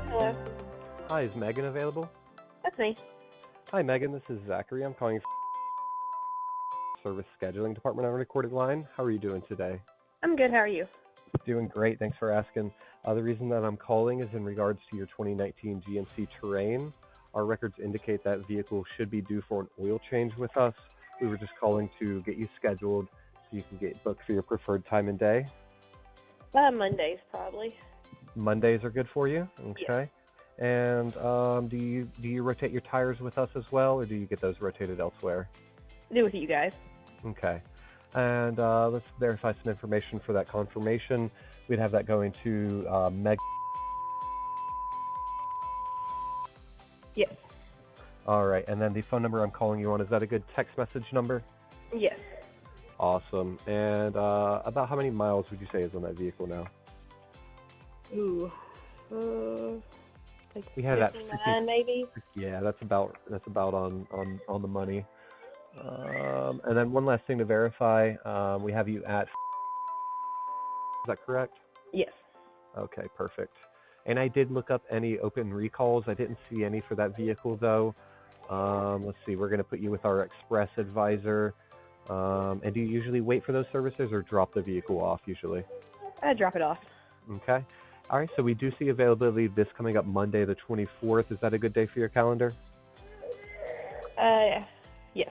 Hello, Hi, is Megan available? that's me. Hi, Megan. This is Zachary. I'm calling from Service Scheduling Department on a recorded line. How are you doing today? I'm good. How are you? Doing great. Thanks for asking. The reason that I'm calling is in regards to your 2019 GMC Terrain. Our records indicate that vehicle should be due for an oil change with us. We were just calling to get you scheduled so you can get booked for your preferred time and day. Mondays probably. Mondays are good for you? Okay. And do you rotate your tires with us as well, or do you get those rotated elsewhere? Do with you guys. Okay. And let's verify some information for that confirmation. We'd have that going to Meg. Yes. All right. And then the phone number I'm calling you on, is that a good text message number? Yes. Awesome. And about how many miles would you say is on that vehicle now? Ooh. Like We had that 59 maybe. Yeah, that's about on the money. And then one last thing to verify, we have you at. Is that correct? Yes. Okay, perfect. And I did look up any open recalls. I didn't see any for that vehicle though. Let's see, we're going to put you with our express advisor. And do you usually wait for those services or drop the vehicle off usually? I drop it off. Okay. All right, so we do see availability this coming up Monday the 24th. Is that a good day for your calendar? Yes.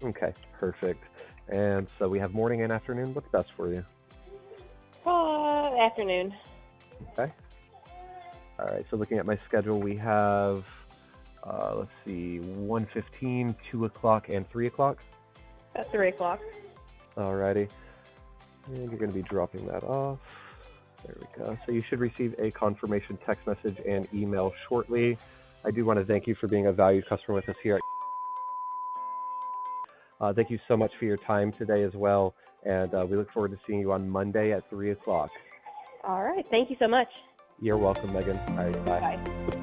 Okay, perfect. And so we have morning and afternoon. What's best for you? Afternoon. Okay. All right, so looking at my schedule, we have, let's see, 1:15, 2 o'clock, and 3 o'clock. At 3 o'clock. All righty. And you're going to be dropping that off. There we go. So you should receive a confirmation text message and email shortly. I do want to thank you for being a valued customer with us here. Thank you so much for your time today as well. And we look forward to seeing you on Monday at 3 o'clock. All right. Thank you so much. You're welcome, Megan. All right, bye. Bye.